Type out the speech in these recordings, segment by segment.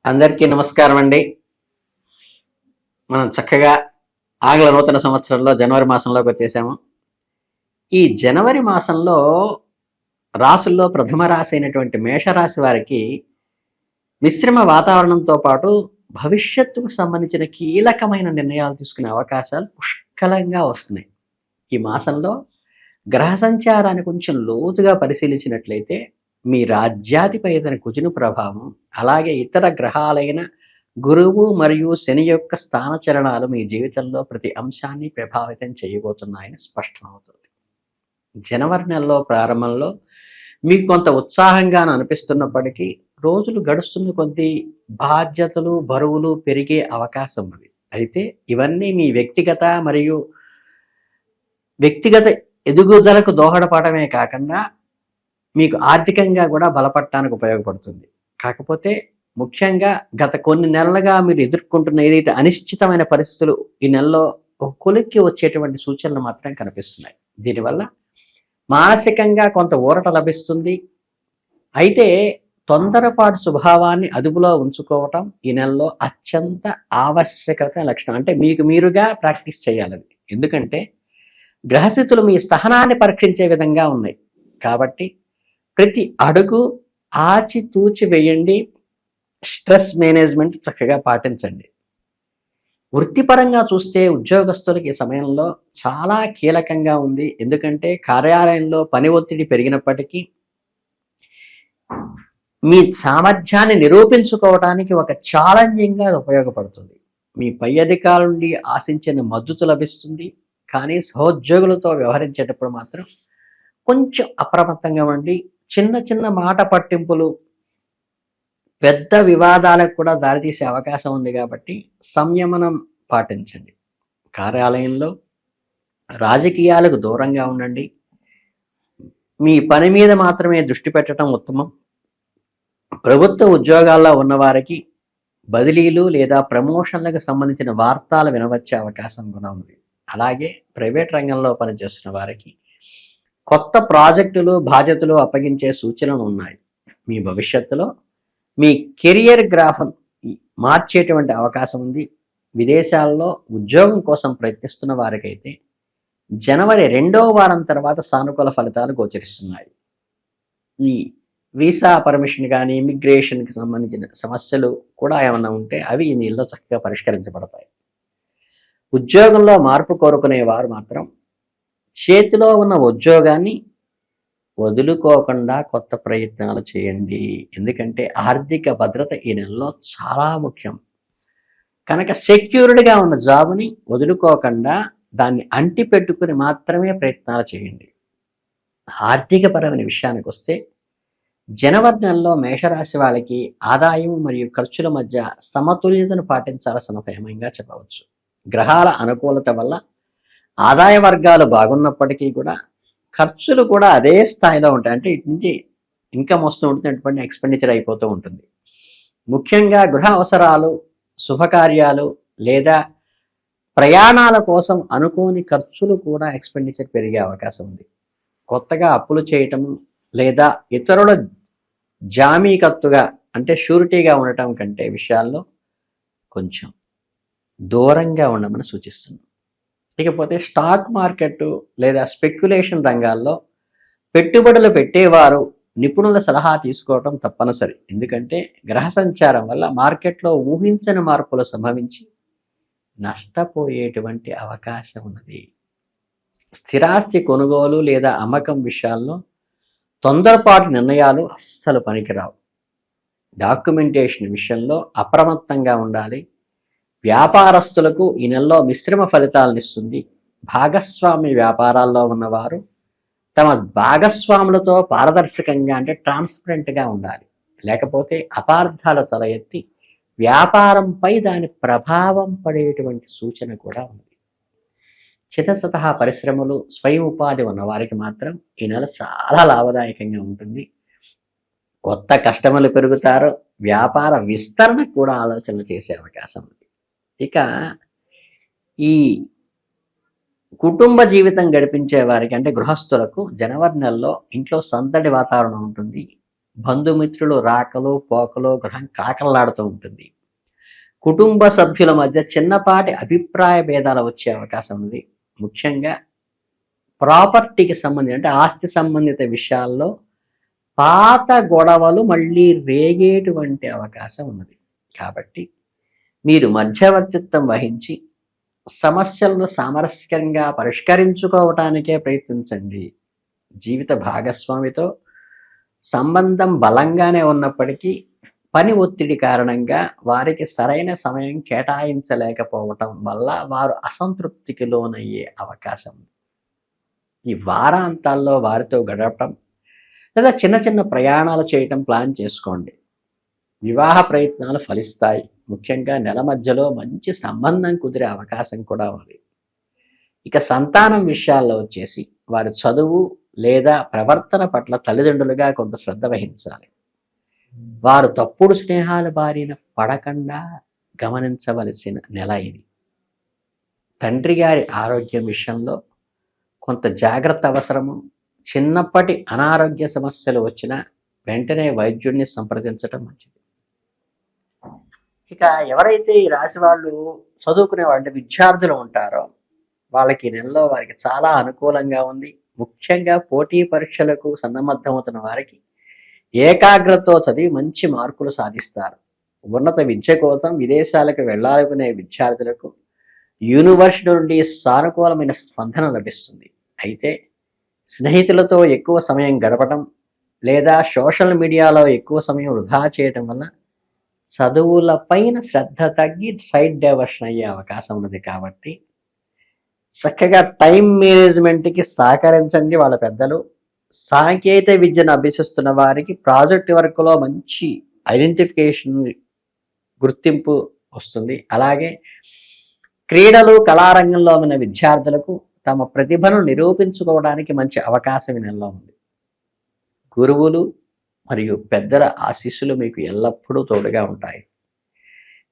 అందరికీ నమస్కారం అండి. మనం చక్కగా ఆంగ్ల నూతన సంవత్సరంలో జనవరి మాసంలోకి వచ్చేసాము. ఈ జనవరి మాసంలో రాసుల్లో ప్రథమ రాశి అయినటువంటి మేషరాశి వారికి మిశ్రమ వాతావరణంతో పాటు భవిష్యత్తుకు సంబంధించిన కీలకమైన నిర్ణయాలు తీసుకునే అవకాశాలు పుష్కలంగా వస్తున్నాయి. ఈ మాసంలో గ్రహ సంచారాన్ని కొంచెం లోతుగా పరిశీలించినట్లయితే మీ రాజ్యాధిపతి కుజుని ప్రభావం, అలాగే ఇతర గ్రహాలైన గురువు మరియు శని యొక్క స్థానచలనాలు మీ జీవితంలో ప్రతి అంశాన్ని ప్రభావితం చేయబోతున్నాయని స్పష్టమవుతుంది. జనవరి నెలలో ప్రారంభంలో మీకు కొంత ఉత్సాహంగా అనిపిస్తున్నప్పటికీ రోజులు గడుస్తున్న కొద్దీ బాధ్యతలు, బరువులు పెరిగే అవకాశం ఉంది. అయితే ఇవన్నీ మీ వ్యక్తిగత ఎదుగుదలకు దోహదపడమే కాకుండా మీకు ఆర్థికంగా కూడా బలపడటానికి ఉపయోగపడుతుంది. కాకపోతే ముఖ్యంగా గత కొన్ని నెలలుగా మీరు ఎదుర్కొంటున్న ఏదైతే అనిశ్చితమైన పరిస్థితులు ఈ నెలలో ఒక కొలిక్కి వచ్చేటువంటి సూచనలు మాత్రం కనిపిస్తున్నాయి. దీనివల్ల మానసికంగా కొంత ఊరట లభిస్తుంది. అయితే తొందరపాటు స్వభావాన్ని అదుపులో ఉంచుకోవటం ఈ నెలలో అత్యంత ఆవశ్యకత లక్షణం. అంటే మీకు మీరుగా ప్రాక్టీస్ చేయాలి. ఎందుకంటే గ్రహస్థితులు మీ సహనాన్ని పరీక్షించే విధంగా ఉన్నాయి. కాబట్టి ప్రతి అడుగు ఆచితూచి వేయండి. స్ట్రెస్ మేనేజ్మెంట్ చక్కగా పాటించండి. వృత్తిపరంగా చూస్తే ఉద్యోగస్తులకి ఈ సమయంలో చాలా కీలకంగా ఉంది. ఎందుకంటే కార్యాలయంలో పని ఒత్తిడి పెరిగినప్పటికీ మీ సామర్థ్యాన్ని నిరూపించుకోవడానికి ఒక ఛాలెంజింగ్గా ఉపయోగపడుతుంది. మీ పై అధికారుల నుండి ఆశించిన మద్దతు లభిస్తుంది. కానీ సహోద్యోగులతో వ్యవహరించేటప్పుడు మాత్రం కొంచెం అప్రమత్తంగా ఉండి చిన్న చిన్న మాట పట్టింపులు పెద్ద వివాదాలకు కూడా దారితీసే అవకాశం ఉంది. కాబట్టి సంయమనం పాటించండి. కార్యాలయంలో రాజకీయాలకు దూరంగా ఉండండి. మీ పని మీద మాత్రమే దృష్టి పెట్టడం ఉత్తమం. ప్రభుత్వ ఉద్యోగాల్లో ఉన్నవారికి బదిలీలు లేదా ప్రమోషన్లకు సంబంధించిన వార్తలు వినవచ్చే అవకాశం కూడా ఉంది. అలాగే ప్రైవేట్ రంగంలో పనిచేస్తున్న వారికి కొత్త ప్రాజెక్టులు, బాధ్యతలు అప్పగించే సూచనలు ఉన్నాయి. మీ భవిష్యత్తులో మీ కెరియర్ గ్రాఫ్ మార్చేటువంటి అవకాశం ఉంది. విదేశాల్లో ఉద్యోగం కోసం ప్రయత్నిస్తున్న వారికైతే జనవరి 2వ వారం తర్వాత సానుకూల ఫలితాలు గోచరిస్తున్నాయి. ఈ వీసా పర్మిషన్ కానీ ఇమిగ్రేషన్కి సంబంధించిన సమస్యలు కూడా ఏమన్నా ఉంటే అవి ఈ నెలలో చక్కగా పరిష్కరించబడతాయి. ఉద్యోగంలో మార్పు కోరుకునే వారు మాత్రం చేతిలో ఉన్న ఉద్యోగాన్ని వదులుకోకుండా కొత్త ప్రయత్నాలు చేయండి. ఎందుకంటే ఆర్థిక భద్రత ఈ నెలలో చాలా ముఖ్యం కనుక సెక్యూర్డ్గా ఉన్న జాబ్ని వదులుకోకుండా దాన్ని అంటి పెట్టుకుని మాత్రమే ప్రయత్నాలు చేయండి. ఆర్థిక పరమైన విషయానికి వస్తే జనవరి నెలలో మేషరాశి వాళ్ళకి ఆదాయం మరియు ఖర్చుల మధ్య సమతుల్యతను పాటించాల్సిన సమయంగా చెప్పవచ్చు. గ్రహాల అనుకూలత వల్ల ఆదాయ వర్గాలు బాగున్నప్పటికీ కూడా ఖర్చులు కూడా అదే స్థాయిలో ఉంటాయి. అంటే ఇటు నుంచి ఇన్కమ్ వస్తూ ఉంటున్నటువంటి ఎక్స్పెండిచర్ అయిపోతూ ఉంటుంది. ముఖ్యంగా గృహ అవసరాలు, శుభకార్యాలు లేదా ప్రయాణాల కోసం అనుకోని ఖర్చులు కూడా ఎక్స్పెండిచర్ పెరిగే అవకాశం ఉంది. కొత్తగా అప్పులు చేయటం లేదా ఇతరుల జామీకత్తుగా అంటే షూరిటీగా ఉండటం కంటే విషయాల్లో కొంచెం దూరంగా ఉండమని సూచిస్తుంది. ఇకపోతే స్టాక్ మార్కెట్ లేదా స్పెక్యులేషన్ రంగాల్లో పెట్టుబడులు పెట్టేవారు నిపుణుల సలహా తీసుకోవడం తప్పనిసరి. ఎందుకంటే గ్రహ సంచారం వల్ల మార్కెట్లో ఊహించని మార్పులు సంభవించి నష్టపోయేటువంటి అవకాశం ఉన్నది. స్థిరాస్తి కొనుగోలు లేదా అమ్మకం విషయాల్లో తొందరపాటు నిర్ణయాలు అస్సలు పనికిరావు. డాక్యుమెంటేషన్ విషయంలో అప్రమత్తంగా ఉండాలి. వ్యాపారస్తులకు ఈ నెలలో మిశ్రమ ఫలితాలను ఇస్తుంది. భాగస్వామి వ్యాపారాల్లో ఉన్నవారు తమ భాగస్వాములతో పారదర్శకంగా అంటే ట్రాన్స్పరెంట్గా ఉండాలి. లేకపోతే అపార్థాలు తల ఎత్తి వ్యాపారంపై దాని ప్రభావం పడేటువంటి సూచన కూడా ఉంది. చిన్న సతహా పరిశ్రమలు, స్వయం ఉపాధి ఉన్న వారికి మాత్రం ఈ నెల చాలా లాభదాయకంగా ఉంటుంది. కొత్త కస్టమర్లు పెరుగుతారు. వ్యాపార విస్తరణ కూడా ఆలోచనలు చేసే అవకాశం ఉంది. ఇక ఈ కుటుంబ జీవితం గడిపించే వారికి అంటే గృహస్థులకు జనవరి నెలలో ఇంట్లో సందడి వాతావరణం ఉంటుంది. బంధుమిత్రులు రాకలు పోకలు, గృహం కాకలాడుతూ ఉంటుంది. కుటుంబ సభ్యుల మధ్య చిన్నపాటి అభిప్రాయ భేదాలు వచ్చే అవకాశం ఉంది. ముఖ్యంగా ప్రాపర్టీకి సంబంధించి అంటే ఆస్తి సంబంధిత విషయాల్లో పాత గొడవలు మళ్ళీ రేగేటువంటి అవకాశం ఉన్నది. కాబట్టి మీరు మధ్యవర్తిత్వం వహించి సమస్యలను సామరస్యంగా పరిష్కరించుకోవటానికే ప్రయత్నించండి. జీవిత భాగస్వామితో సంబంధం బలంగానే ఉన్నప్పటికీ పని ఒత్తిడి కారణంగా వారికి సరైన సమయం కేటాయించలేకపోవటం వల్ల వారు అసంతృప్తికి లోనయ్యే అవకాశం. ఈ వారాంతాల్లో వారితో గడపటం లేదా చిన్న చిన్న ప్రయాణాలు చేయటం ప్లాన్ చేసుకోండి. వివాహ ప్రయత్నాలు ఫలిస్తాయి. ముఖ్యంగా నెల మధ్యలో మంచి సంబంధం కుదిరే అవకాశం కూడా ఉంది. ఇక సంతానం విషయాల్లో వచ్చేసి వారి చదువు లేదా ప్రవర్తన పట్ల తల్లిదండ్రులుగా కొంత శ్రద్ధ వహించాలి. వారు తప్పుడు స్నేహాల బారిన పడకుండా గమనించవలసిన నెల ఇది. తండ్రి గారి ఆరోగ్యం విషయంలో కొంత జాగ్రత్త అవసరము. చిన్నప్పటి అనారోగ్య సమస్యలు వచ్చినా వెంటనే వైద్యుడిని సంప్రదించడం మంచిది. ఇక ఎవరైతే ఈ రాశి వాళ్ళు చదువుకునే వాళ్ళు విద్యార్థులు ఉంటారో వాళ్ళకి ఈ నెలలో వారికి చాలా అనుకూలంగా ఉంది. ముఖ్యంగా పోటీ పరీక్షలకు సన్నద్ధమవుతున్న వారికి ఏకాగ్రతతో చదివి మంచి మార్కులు సాధిస్తారు. ఉన్నత విద్య కోసం విదేశాలకు వెళ్ళాలనుకునే విద్యార్థులకు యూనివర్సిటీ నుండి సానుకూలమైన స్పందన లభిస్తుంది. అయితే స్నేహితులతో ఎక్కువ సమయం గడపడం లేదా సోషల్ మీడియాలో ఎక్కువ సమయం వృధా చేయటం వల్ల చదువుల పైన శ్రద్ధ తగ్గి సైడ్ డైవర్షన్ అయ్యే అవకాశం ఉన్నది. కాబట్టి చక్కగా టైం మేనేజ్మెంట్కి సహకరించండి వాళ్ళ పెద్దలు. సాంకేతిక విద్యను అభ్యసిస్తున్న వారికి ప్రాజెక్ట్ వర్క్లో మంచి ఐడెంటిఫికేషన్ గుర్తింపు వస్తుంది. అలాగే క్రీడలు కళారంగంలో ఉన్న విద్యార్థులకు తమ ప్రతిభను నిరూపించుకోవడానికి మంచి అవకాశం ఈ నెలలో ఉంది. గురువులు మరియు పెద్దల ఆశీస్సులు మీకు ఎల్లప్పుడూ తోడుగా ఉంటాయి.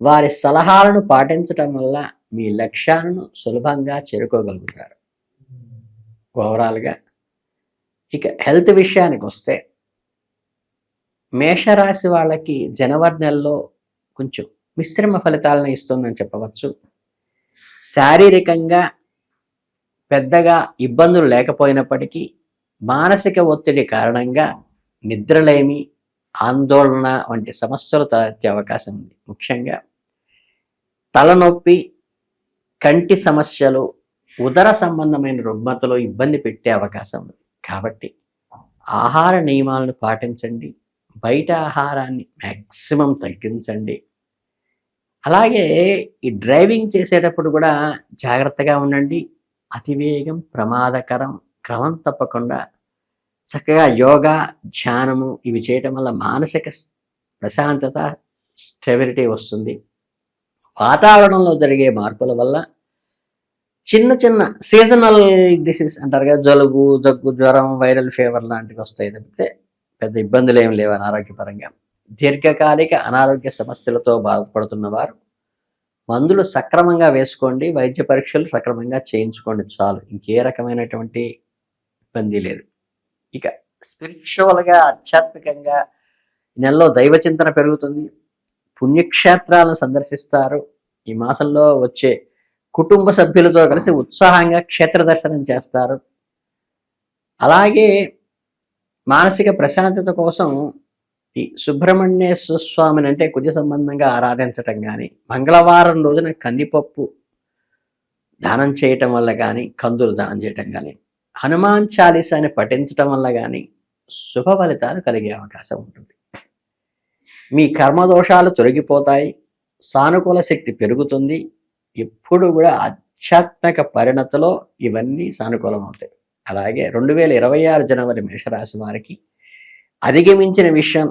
వారి సలహాలను పాటించటం వల్ల మీ లక్ష్యాలను సులభంగా చేరుకోగలుగుతారు. ఓవరాల్గా ఇక హెల్త్ విషయానికి వస్తే మేషరాశి వాళ్ళకి జనవరి నెలలో కొంచెం మిశ్రమ ఫలితాలను ఇస్తుందని చెప్పవచ్చు. శారీరకంగా పెద్దగా ఇబ్బందులు లేకపోయినప్పటికీ మానసిక ఒత్తిడి కారణంగా నిద్రలేమి, ఆందోళన వంటి సమస్యలు తలెత్తే అవకాశం ఉంది. ముఖ్యంగా తలనొప్పి, కంటి సమస్యలు, ఉదర సంబంధమైన రుగ్మతలు ఇబ్బంది పెట్టే అవకాశం ఉంది. కాబట్టి ఆహార నియమాలను పాటించండి. బయట ఆహారాన్ని మ్యాక్సిమం తగ్గించండి. అలాగే ఈ డ్రైవింగ్ చేసేటప్పుడు కూడా జాగ్రత్తగా ఉండండి. అతివేగం ప్రమాదకరం. క్రమం తప్పకుండా చక్కగా యోగా, ధ్యానము ఇవి చేయటం వల్ల మానసిక ప్రశాంతత, స్టెబిలిటీ వస్తుంది. వాతావరణంలో జరిగే మార్పుల వల్ల చిన్న చిన్న సీజనల్ డిసీజ్ అంటారు కదా, జలుబు, దగ్గు, జ్వరం, వైరల్ ఫీవర్ లాంటివి వస్తాయి తప్పితే పెద్ద ఇబ్బందులు ఏమి లేవు అనారోగ్యపరంగా. దీర్ఘకాలిక అనారోగ్య సమస్యలతో బాధపడుతున్న వారు మందులు సక్రమంగా వేసుకోండి. వైద్య పరీక్షలు సక్రమంగా చేయించుకోండి చాలు. ఇంకే రకమైనటువంటి ఇబ్బంది లేదు. ఇక స్పిరిచువల్గా, ఆధ్యాత్మికంగా నెలలో దైవ చింతన పెరుగుతుంది. పుణ్యక్షేత్రాలను సందర్శిస్తారు. ఈ మాసంలో వచ్చే కుటుంబ సభ్యులతో కలిసి ఉత్సాహంగా క్షేత్ర దర్శనం చేస్తారు. అలాగే మానసిక ప్రశాంతత కోసం ఈ సుబ్రహ్మణ్యేశ్వర స్వామిని అంటే కుజ సంబంధంగా ఆరాధించటం కానీ, మంగళవారం రోజున కందిపప్పు దానం చేయటం వల్ల కానీ, కందులు దానం చేయటం కానీ, హనుమాన్ చాలీసాని పఠించటం వల్ల కానీ శుభ ఫలితాలు కలిగే అవకాశం ఉంటుంది. మీ కర్మదోషాలు తొలగిపోతాయి. సానుకూల శక్తి పెరుగుతుంది. ఎప్పుడు కూడా ఆధ్యాత్మిక పరిణతిలో ఇవన్నీ సానుకూలం అవుతాయి. అలాగే 2026 జనవరి మేషరాశి వారికి అధిగమించిన విషయం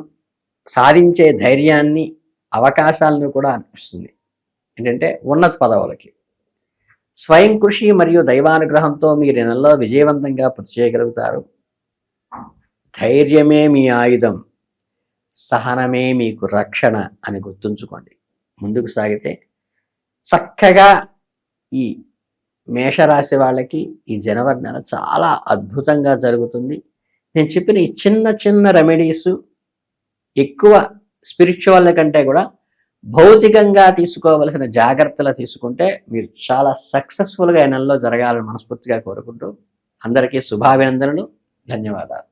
సాధించే ధైర్యాన్ని, అవకాశాలను కూడా అనిపిస్తుంది. ఏంటంటే ఉన్నత పదవులకి స్వయం కృషి మరియు దైవానుగ్రహంతో మీరు నెలలో విజయవంతంగా పూర్తి చేయగలుగుతారు. ధైర్యమే మీ ఆయుధం, సహనమే మీకు రక్షణ అని గుర్తుంచుకోండి. ముందుకు సాగితే చక్కగా ఈ మేషరాశి వాళ్ళకి ఈ జనవరి నెల చాలా అద్భుతంగా జరుగుతుంది. నేను చెప్పిన ఈ చిన్న చిన్న రెమెడీసు ఎక్కువ స్పిరిచువల్ కంటే కూడా భౌతికంగా తీసుకోవలసిన జాగ్రత్తలు తీసుకుంటే మీరు చాలా సక్సెస్ఫుల్గా ఈ నెలలో జరగాలని మనస్ఫూర్తిగా కోరుకుంటూ అందరికీ శుభాభినందనలు. ధన్యవాదాలు.